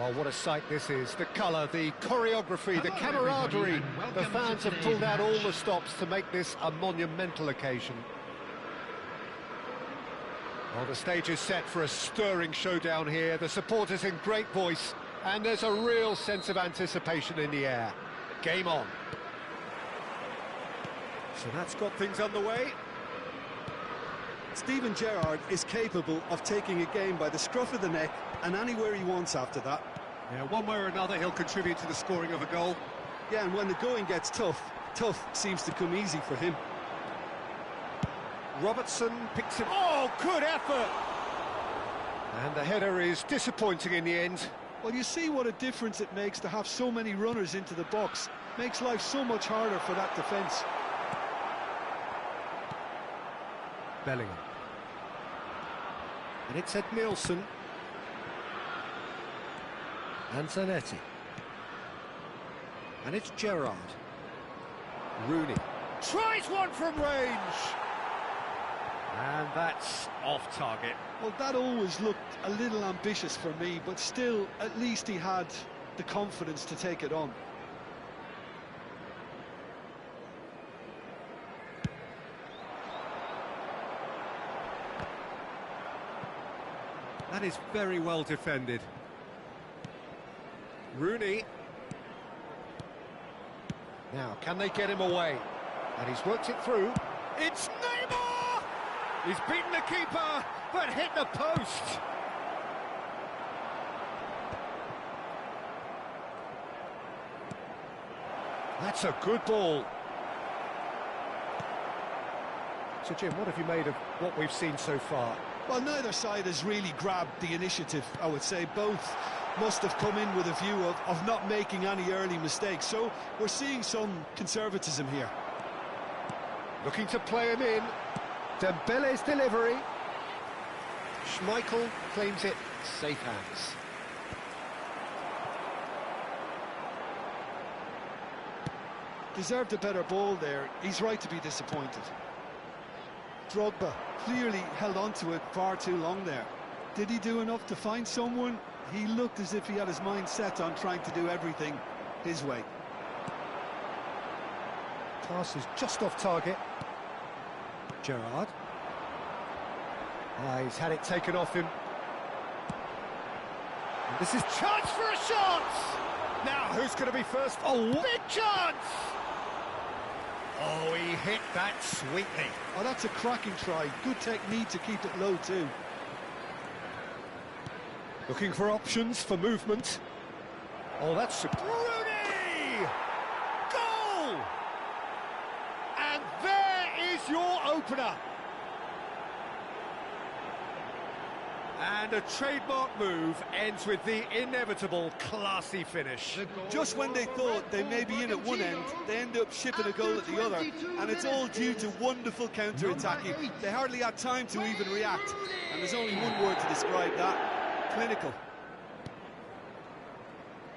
Oh, what a sight this is. The colour, the choreography, the camaraderie. The fans have pulled out all the stops to make this a monumental occasion. Well, the stage is set for a stirring showdown here. The supporters in great voice, and there's a real sense of anticipation in the air. Game on. So that's got things underway. Steven Gerrard is capable of taking a game by the scruff of the neck and anywhere he wants after that. Yeah, one way or another he'll contribute to the scoring of a goal. Yeah, and when the going gets tough seems to come easy for him. Robertson picks him. Oh, good effort! And the header is disappointing in the end. Well, you see what a difference it makes to have so many runners into the box. Makes life so much harder for that defence. Bellingham. And it's Ed Nielsen. And Zanetti. And it's Gerrard. Rooney. Tries one from range! And that's off target. Well, that always looked a little ambitious for me, but still, at least he had the confidence to take it on. That is very well defended. Rooney. Now, can they get him away? And he's worked it through. It's Neymar! He's beaten the keeper, but hit the post. That's a good ball. So, Jim, what have you made of what we've seen so far? Well, neither side has really grabbed the initiative, I would say. Both must have come in with a view of not making any early mistakes. So we're seeing some conservatism here. Looking to play him in. Dembele's delivery. Schmeichel claims it. Safe hands. Deserved a better ball there. He's right to be disappointed. Drogba clearly held on to it far too long there. Did he do enough to find someone? He looked as if he had his mind set on trying to do everything his way. Pass is just off target. Gerrard. He's had it taken off him. And this is chance for a shot! Now, who's going to be first? Oh, big chance! Oh, he hit that sweetly. Oh, that's a cracking try. Good technique to keep it low, too. Looking for options for movement. Oh, that's... Rooney! Goal! And there is your opener. And a trademark move ends with the inevitable classy finish. Just when they thought they may be in at one end, they end up shipping a goal at the other, and it's all due to wonderful counter-attacking. They hardly had time to even react, and there's only one word to describe that: clinical.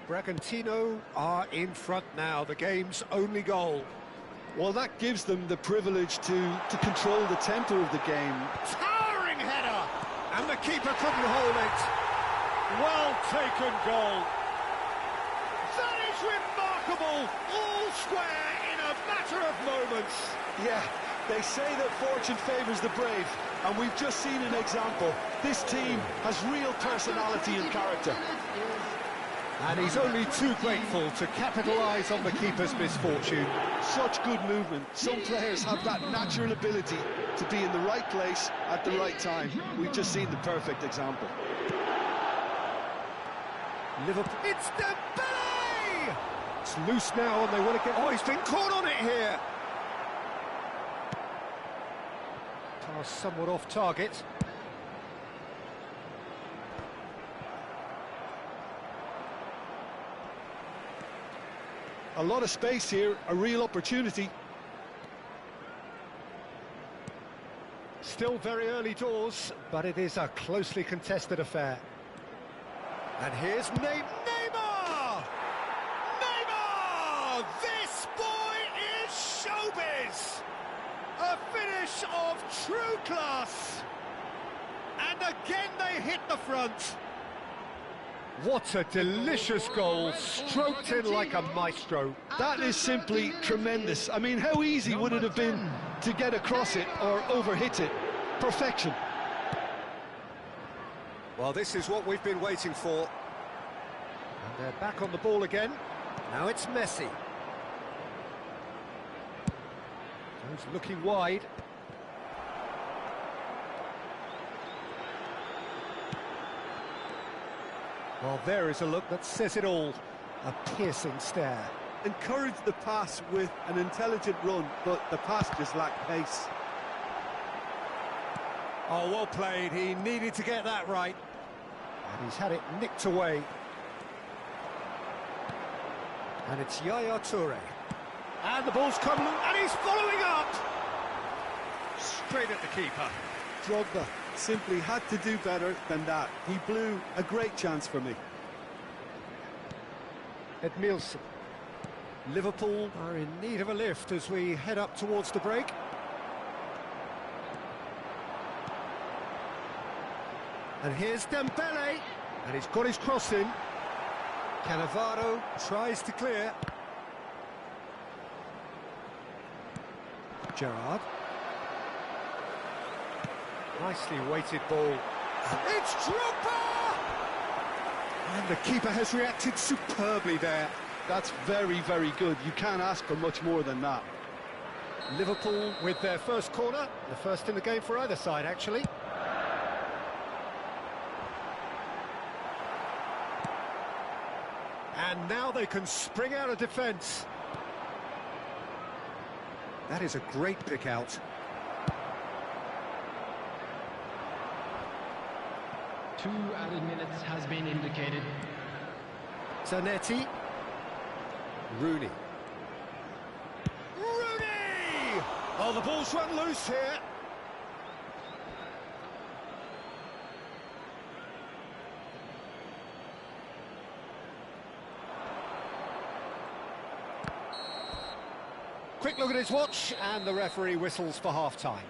Bragantino are in front now, the game's only goal. Well, that gives them the privilege to control the tempo of the game. Towering header! And the keeper couldn't hold it. Well taken goal. That is remarkable. All square in a matter of moments. Yeah, they say that fortune favours the brave, and we've just seen an example. This team has real personality and character. And he's only too grateful to capitalise on the keeper's misfortune. Such good movement. Some players have that natural ability to be in the right place at the right time. We've just seen the perfect example. Liverpool. It's Dembele! It's loose now and they want to get... Oh, he's been caught on it here! Pass somewhat off target. A lot of space here, a real opportunity. Still very early doors, but it is a closely contested affair. And here's Neymar! Neymar! This boy is showbiz! A finish of true class! And again they hit the front. What a delicious goal, stroked in like a maestro. That is simply tremendous. I mean, how easy would it have been to get across it or overhit it? Perfection. Well, this is what we've been waiting for. And they're back on the ball again. Now it's Messi. He's looking wide. Well, there is a look that says it all. A piercing stare. Encouraged the pass with an intelligent run, but the pass just lacked pace. Oh, well played. He needed to get that right. And he's had it nicked away. And it's Yaya Toure. And the ball's come loose, and he's following up! Straight at the keeper. Drogba simply had to do better than that. He blew a great chance for me. Edmilson. Liverpool are in need of a lift as we head up towards the break. And here's Dembele, and he's got his cross in. Cannavaro tries to clear. Gerrard. Nicely weighted ball. It's Drogba! And the keeper has reacted superbly there. That's very, very good. You can't ask for much more than that. Liverpool with their first corner, the first in the game for either side, actually. And now they can spring out of defence. That is a great pick out. Two added minutes has been indicated. Zanetti. Rooney. Rooney! Oh, the ball's run loose here. Quick look at his watch, and the referee whistles for half-time.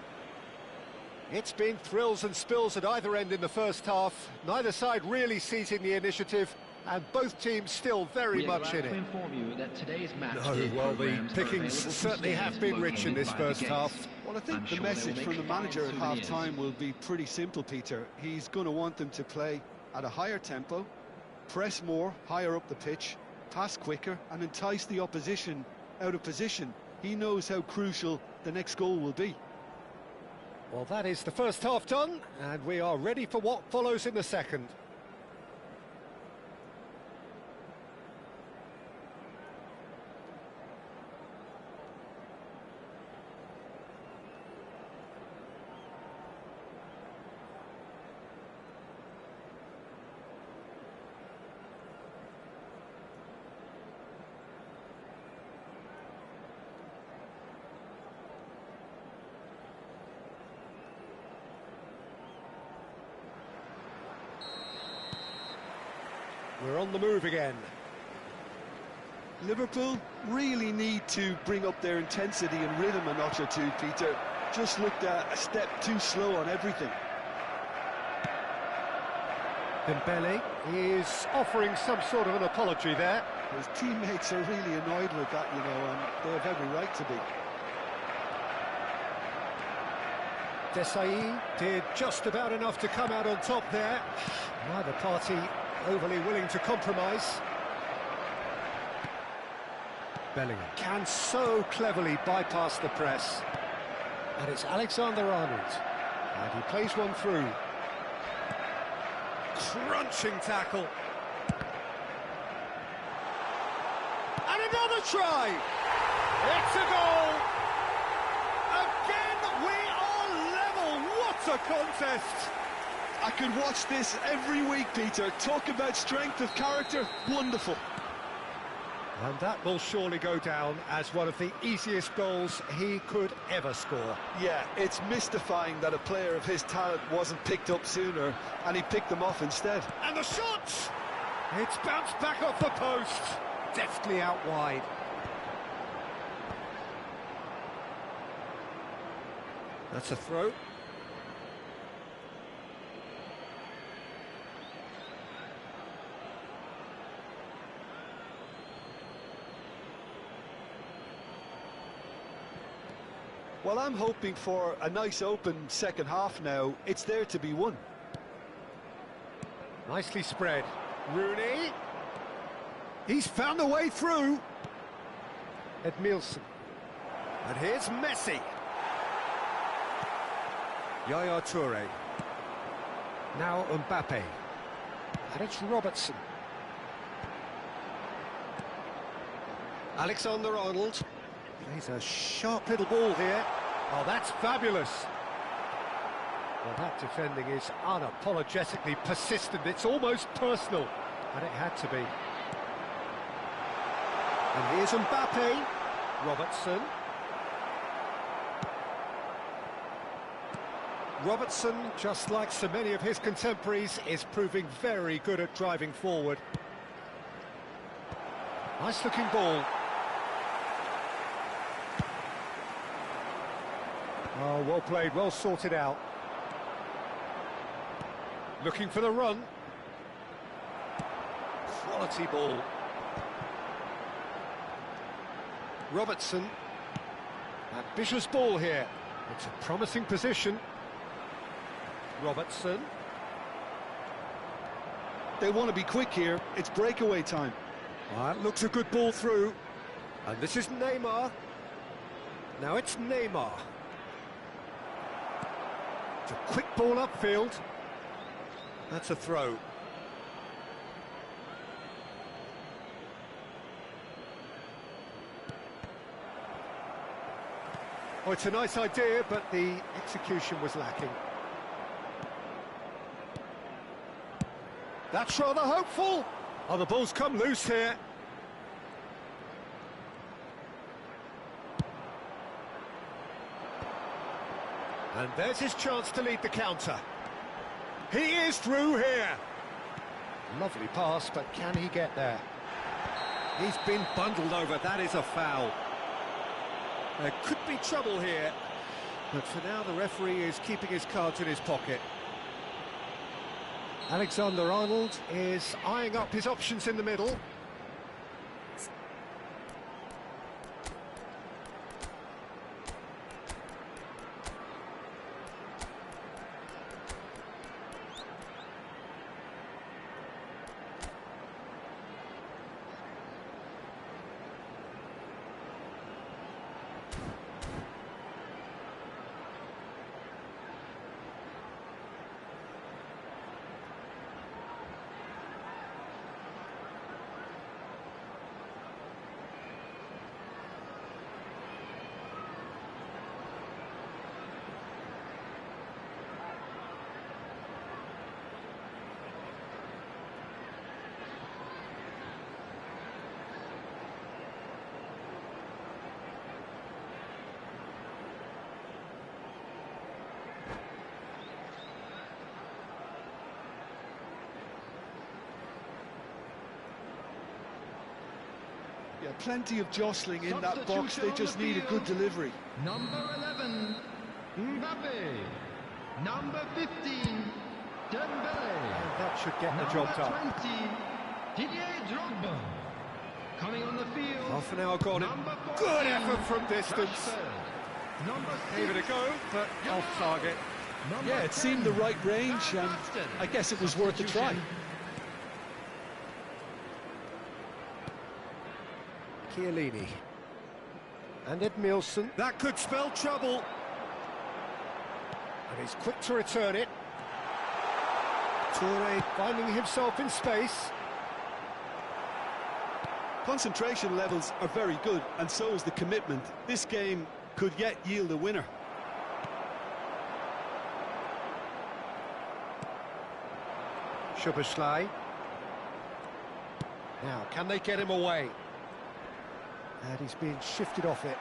It's been thrills and spills at either end in the first half. Neither side really seizing the initiative, and both teams still very much in it. No, well, the pickings certainly have been rich in this first half. Well, I think the message from the manager at half-time will be pretty simple, Peter. He's going to want them to play at a higher tempo, press more, higher up the pitch, pass quicker, and entice the opposition out of position. He knows how crucial the next goal will be. Well, that is the first half done, and we are ready for what follows in the second. We're on the move again. Liverpool really need to bring up their intensity and rhythm a notch or two, Peter. Just looked a step too slow on everything. Dembele is offering some sort of an apology there. His teammates are really annoyed with that, you know, and they have every right to be. Desai did just about enough to come out on top there. Neither party overly willing to compromise. Bellingham can so cleverly bypass the press. And it's Alexander-Arnold. And he plays one through. Crunching tackle. And another try! It's a goal! Again, we are level! What a contest! I could watch this every week, Peter. Talk about strength of character. Wonderful. And that will surely go down as one of the easiest goals he could ever score. Yeah, it's mystifying that a player of his talent wasn't picked up sooner, and he picked them off instead. And the shot! It's bounced back off the post. Deftly out wide. That's a throw. Well, I'm hoping for a nice open second half now. It's there to be won. Nicely spread. Rooney. He's found a way through. Edmilson. And here's Messi. Yaya Toure. Now Mbappe. And it's Robertson. Alexander-Arnold. Plays a sharp little ball here. Oh, that's fabulous. Well, that defending is unapologetically persistent. It's almost personal. And it had to be. And here's Mbappe. Robertson. Robertson, just like so many of his contemporaries, is proving very good at driving forward. Nice looking ball. Oh, well played, well sorted out. Looking for the run. Quality ball. Robertson. Ambitious ball here. It's a promising position. Robertson. They want to be quick here. It's breakaway time. That looks a good ball through. And this is Neymar. Now it's Neymar. It's a quick ball upfield. That's a throw. Oh, it's a nice idea, but the execution was lacking. That's rather hopeful. Oh, the ball's come loose here. And there's his chance to lead the counter. He is through here. Lovely pass, but can he get there? He's been bundled over. That is a foul. There could be trouble here. But for now, the referee is keeping his cards in his pocket. Alexander-Arnold is eyeing up his options in the middle. Yeah, plenty of jostling in that box. They just need a good delivery. Number 11, Mbappe. Number 15, Dembele. That should get the job done. Number 20, Didier Drogba. Coming on the field. Half an hour gone. Number 14, Good effort from distance. Rashford. Number 6, Gave it a go, but off target. Number Yeah, it seemed the right range, and I guess it was worth a try. Chiellini. And Edmilson. That could spell trouble. And he's quick to return it. Toure finding himself in space. Concentration levels are very good, and so is the commitment. This game could yet yield a winner. Szoboszlai. Now, can they get him away? And he's being shifted off it.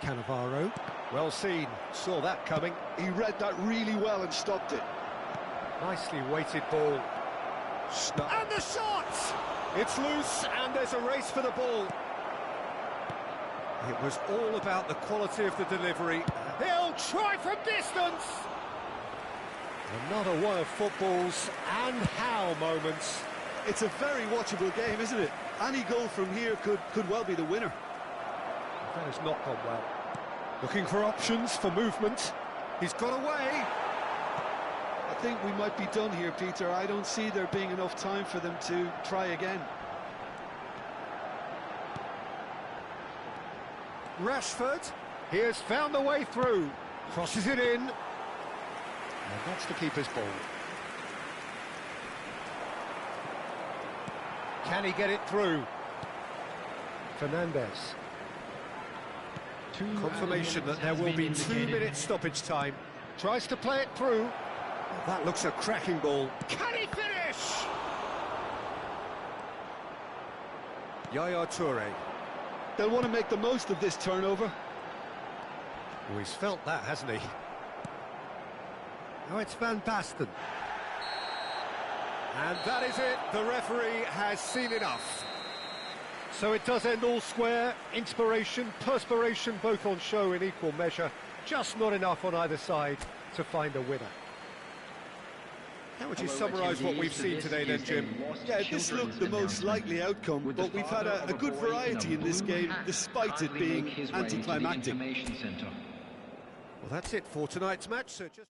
Cannavaro. Well seen. Saw that coming. He read that really well and stopped it. Nicely weighted ball. And the shot! It's loose, and there's a race for the ball. It was all about the quality of the delivery. He'll try from distance! Another one of football's and how moments. It's a very watchable game, isn't it? Any goal from here could well be the winner. That has not gone well. Looking for options for movement. He's got away. I think we might be done here, Peter. I don't see there being enough time for them to try again. Rashford, he has found the way through. Crosses it in. And that's the keeper's ball. Can he get it through? Fernandez. Confirmation that there will be 2 minutes stoppage time. Tries to play it through. That looks a cracking ball. Can he finish? Yaya Toure. They'll want to make the most of this turnover. Oh, he's felt that, hasn't he? Now it's Van Basten. And that is it. The referee has seen enough. So it does end all square. Inspiration, perspiration, both on show in equal measure. Just not enough on either side to find a winner. How would you summarise what we've seen today then, Jim? Yeah, this looked the most likely outcome, but we've had a good variety in this game, despite it being anticlimactic. Well, that's it for tonight's match, so just...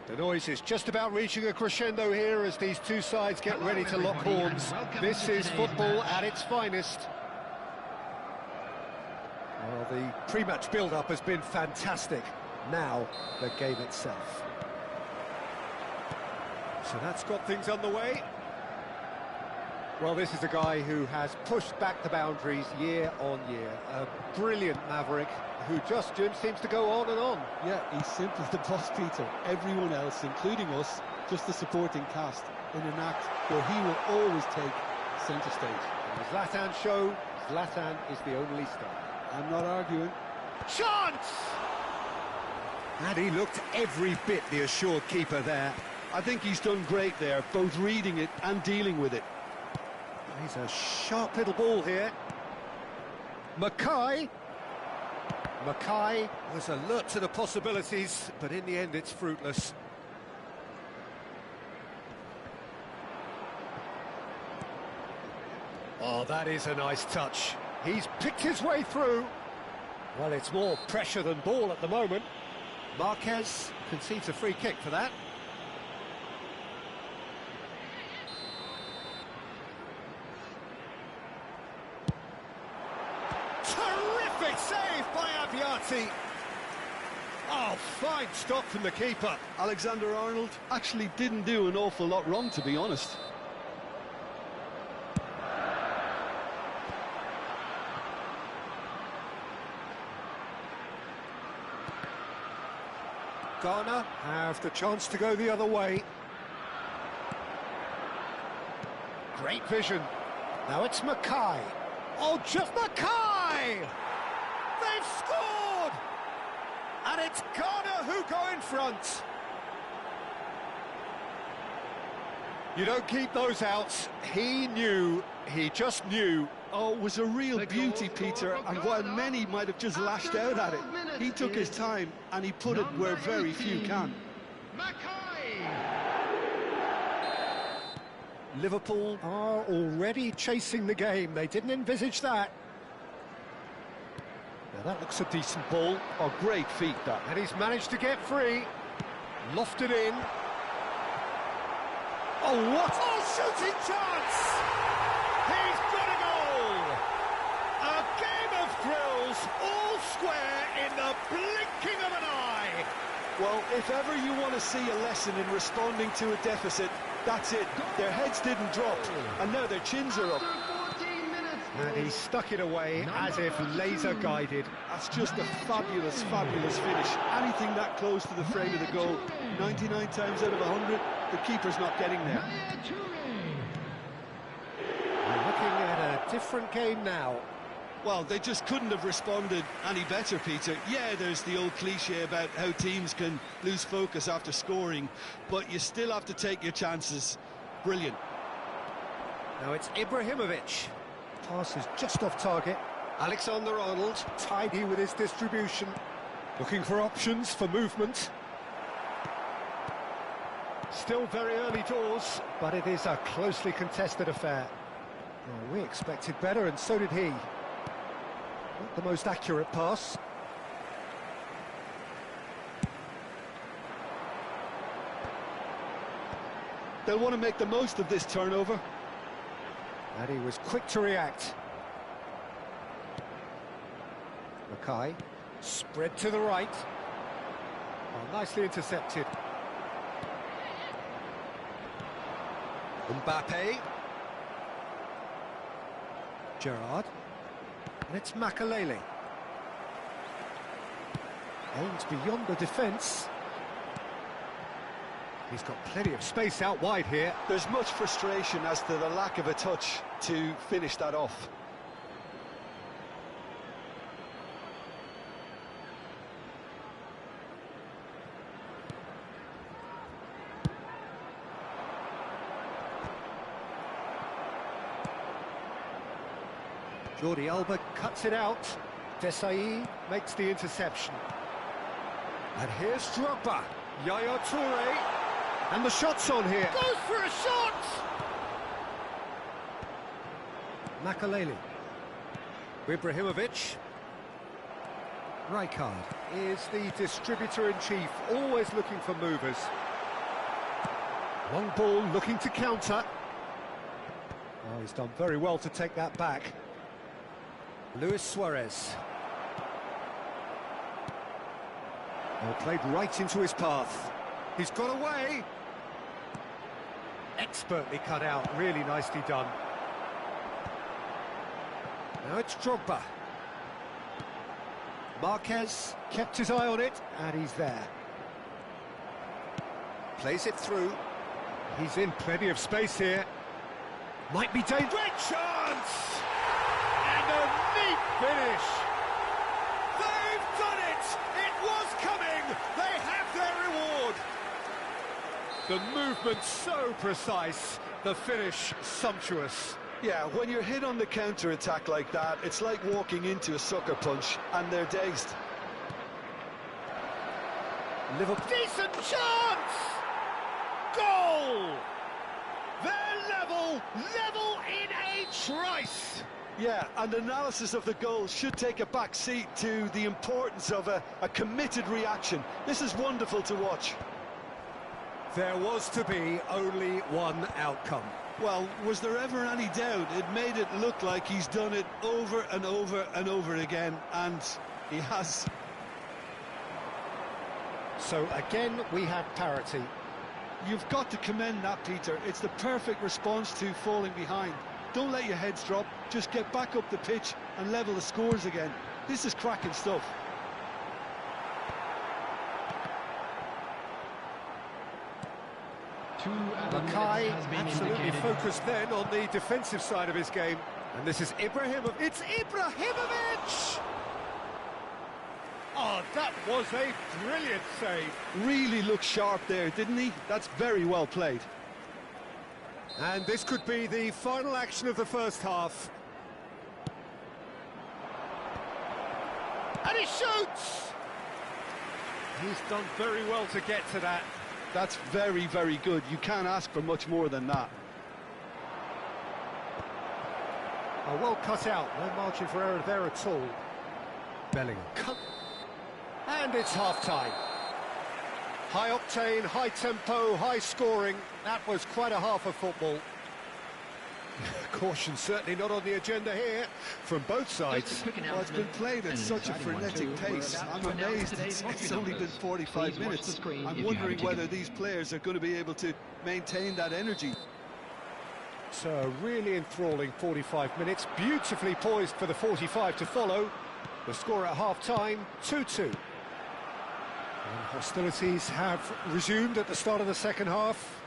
The noise is just about reaching a crescendo here as these two sides get ready to lock horns. This is football at its finest. Well, the pre-match build-up has been fantastic. Now, the game itself. So that's got things underway. Well, this is a guy who has pushed back the boundaries year on year. A brilliant maverick who just seems to go on and on. Yeah, he's simply the boss, Peter. Everyone else, including us, just a supporting cast in an act where he will always take centre stage. And the Zlatan show, Zlatan is the only star. I'm not arguing. Chance! And he looked every bit the assured keeper there. I think he's done great there, both reading it and dealing with it. He's a sharp little ball here. Mackay was alert to the possibilities, but in the end it's fruitless. Oh, that is a nice touch. He's picked his way through. Well, it's more pressure than ball at the moment. Marquez concedes a free kick for that. Terrific save by Aviati. Oh, fine stop from the keeper. Alexander-Arnold actually didn't do an awful lot wrong, to be honest. Ghana have the chance to go the other way. Great vision. Now it's Mackay. Oh, just Mackay! They've scored! And it's Ghana who go in front. You don't keep those outs. He knew, he just knew. Oh, it was a real beauty, Peter, and while many might have just lashed out at it, he took his time and he put it where very few can. Liverpool are already chasing the game. They didn't envisage that. Now that looks a decent ball. Oh, great feat, that. And he's managed to get free. Lofted in. Oh, what a shooting chance! He's got a goal! A game of thrills, all square in the blinking of an eye. Well, if ever you want to see a lesson in responding to a deficit, that's it. Their heads didn't drop, and now their chins are up. And he stuck it away as if laser-guided. That's just a fabulous, fabulous finish. Anything that close to the frame of the goal, 99 times out of 100, the keeper's not getting there. We're looking at a different game now. Well, they just couldn't have responded any better, Peter. Yeah, there's the old cliche about how teams can lose focus after scoring, but you still have to take your chances. Brilliant. Now it's Ibrahimovic. Pass is just off target. Alexander-Arnold, tidy with his distribution. Looking for options for movement. Still very early doors, but it is a closely contested affair. Well, we expected better, and so did he. Not the most accurate pass. They'll want to make the most of this turnover. And he was quick to react. Mackay, spread to the right. Oh, nicely intercepted. Mbappe. Gerrard. And it's Makalele. Aims beyond the defence. He's got plenty of space out wide here. There's much frustration as to the lack of a touch to finish that off. Jordi Alba cuts it out. Desai makes the interception. And here's Drogba. Yaya Toure. And the shot's on here. Goes for a shot! Makalele. Ibrahimovic. Rijkaard is the distributor-in-chief, always looking for movers. Long ball looking to counter. Oh, he's done very well to take that back. Luis Suarez. Well, played right into his path. He's got away. Expertly cut out, really nicely done. Now it's Drogba. Marquez kept his eye on it, and he's there. Plays it through. He's in plenty of space here. Might be dangerous. Great chance! And a neat finish. They've done it! It was coming! They have their reward! The movement so precise, the finish sumptuous. Yeah, when you're hit on the counter-attack like that, it's like walking into a sucker punch, and they're dazed. Liverpool. Decent chance! Goal! They're level in a trice! Yeah, and analysis of the goal should take a back seat to the importance of a committed reaction. This is wonderful to watch. There was to be only one outcome. Well, was there ever any doubt? It made it look like he's done it over and over and over again, and he has. So again, we have parity. You've got to commend that, Peter. It's the perfect response to falling behind. Don't let your heads drop, just get back up the pitch and level the scores again. This is cracking stuff. Mackay absolutely focused then on the defensive side of his game. And this is Ibrahimovic. It's Ibrahimovic! Oh, that was a brilliant save. Really looked sharp there, didn't he? That's very well played. And this could be the final action of the first half. And he shoots! He's done very well to get to that. That's very, very good. You can't ask for much more than that. Oh, well cut out. No margin for error there at all. Bellingham. And it's half-time. High octane, high tempo, high scoring. That was quite a half of football. Caution certainly not on the agenda here from both sides. Well, it's been played at such a frenetic pace. I'm amazed it's only been 45 minutes. I'm wondering whether these players are going to be able to maintain that energy. So a really enthralling 45 minutes, beautifully poised for the 45 to follow. The score at half-time, 2-2. And hostilities have resumed at the start of the second half.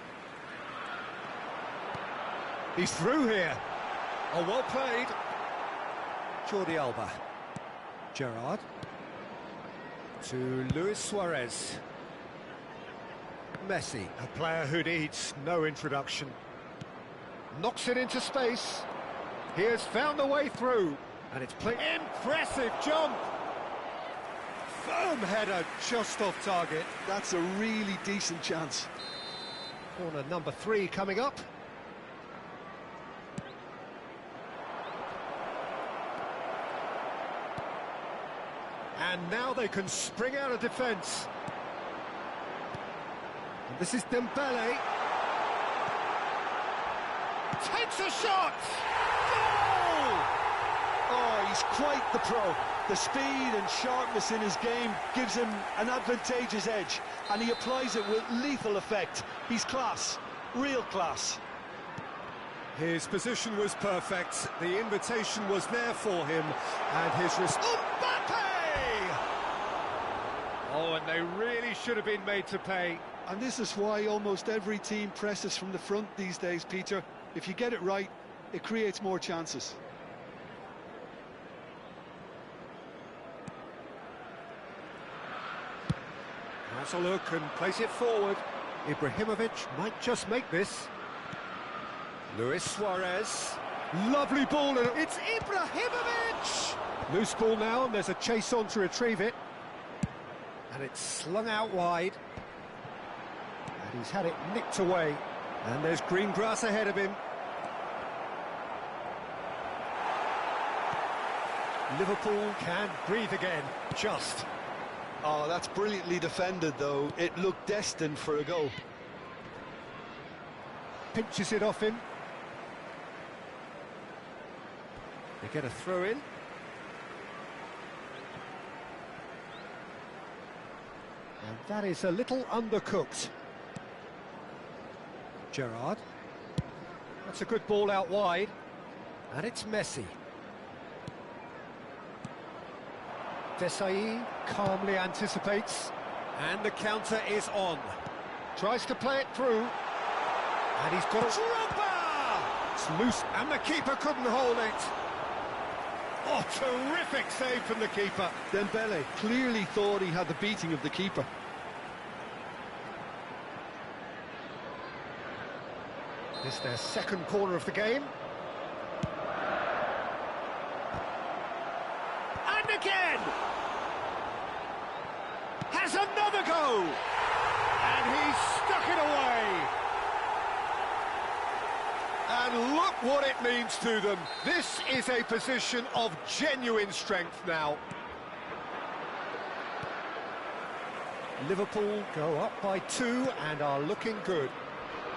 He's through here. Oh, well played. Jordi Alba. Gerrard. To Luis Suarez. Messi, a player who needs no introduction. Knocks it into space. He has found a way through. And it's played. Impressive jump. Firm header just off target. That's a really decent chance. Corner number 3 coming up. And now they can spring out of defence. And this is Dembele. Takes a shot! Goal! Oh, he's quite the pro. The speed and sharpness in his game gives him an advantageous edge, and he applies it with lethal effect. He's class, real class. His position was perfect, the invitation was there for him, and his Mbappe! Oh, and they really should have been made to pay. And this is why almost every team presses from the front these days, Peter. If you get it right, it creates more chances. Has a look and place it forward. Ibrahimovic might just make this. Luis Suarez. Lovely ball. It's Ibrahimovic! Loose ball now, and there's a chase on to retrieve it. And it's slung out wide. And he's had it nicked away. And there's green grass ahead of him. Liverpool can breathe again, just. Oh, that's brilliantly defended, though. It looked destined for a goal. pinches it off him. They get a throw in. And that is a little undercooked. Gerrard. That's a good ball out wide. And it's Messi. Desai calmly anticipates. And the counter is on. Tries to play it through. And he's got a... Drogba! It's loose, and the keeper couldn't hold it. Oh, terrific save from the keeper. Dembele clearly thought he had the beating of the keeper. This is their second corner of the game. And again! Has another go! And he's stuck it away! And look what it means to them. This is a position of genuine strength now. Liverpool go up by 2 and are looking good.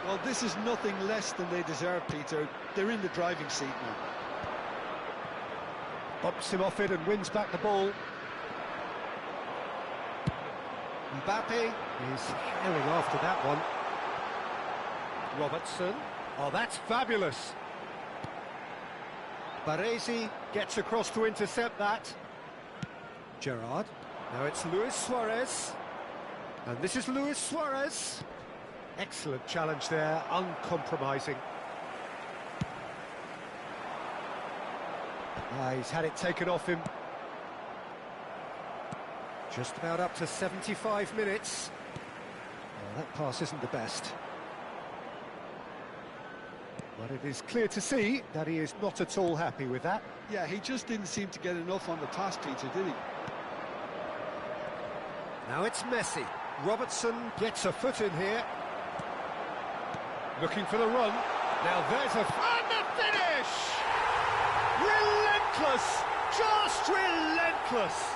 Well, this is nothing less than they deserve, Peter. They're in the driving seat now. Bumps him off it and wins back the ball. Mbappe is hailing after that one. Robertson. Oh, that's fabulous. Baresi gets across to intercept that. Gerrard. Now it's Luis Suarez. And this is Luis Suarez. Excellent challenge there, uncompromising. He's had it taken off him. Just about up to 75 minutes. Well, that pass isn't the best. But it is clear to see that he is not at all happy with that. Yeah, he just didn't seem to get enough on the pass, Peter, did he? Now it's Messi. Robertson gets a foot in here. Looking for the run. Now there's a... And the finish! Relentless! Just relentless!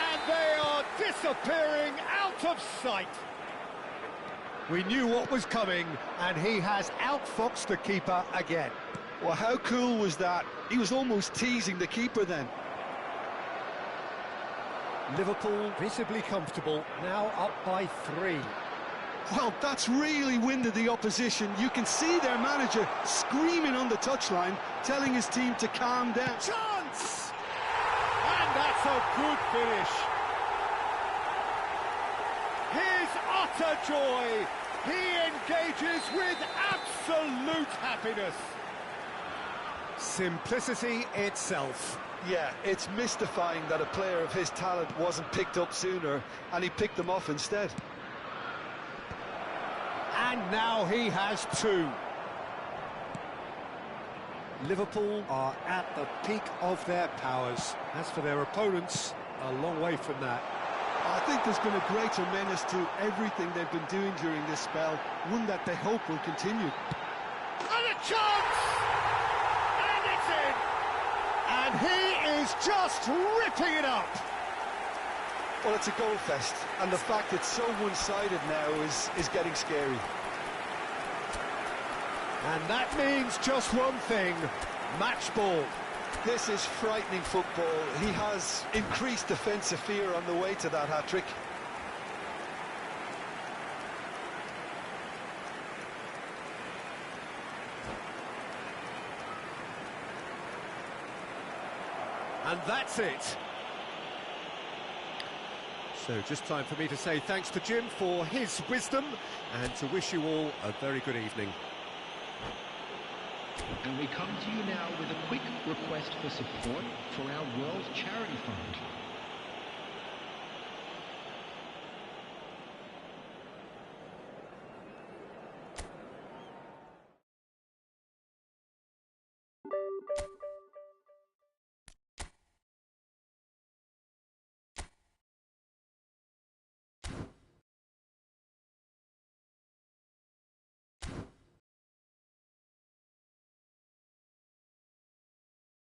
And they are disappearing out of sight. We knew what was coming, and he has outfoxed the keeper again. Well, how cool was that? He was almost teasing the keeper then. Liverpool visibly comfortable, now up by 3. Well, that's really winded the opposition. You can see their manager screaming on the touchline, telling his team to calm down. Chance! And that's a good finish. His utter joy. He engages with absolute happiness. Simplicity itself. Yeah, it's mystifying that a player of his talent wasn't picked up sooner, and he picked them off instead. And now he has 2. Liverpool are at the peak of their powers. As for their opponents, a long way from that. I think there's been a greater menace to everything they've been doing during this spell, one that they hope will continue. And a chance! And it's in! And he is just ripping it up! Well, it's a goal fest, and the fact it's so one-sided now is getting scary. And that means just one thing, match ball. This is frightening football. He has increased defensive fear on the way to that hat-trick. And that's it. So just time for me to say thanks to Jim for his wisdom and to wish you all a very good evening. And we come to you now with a quick request for support for our World Charity Fund.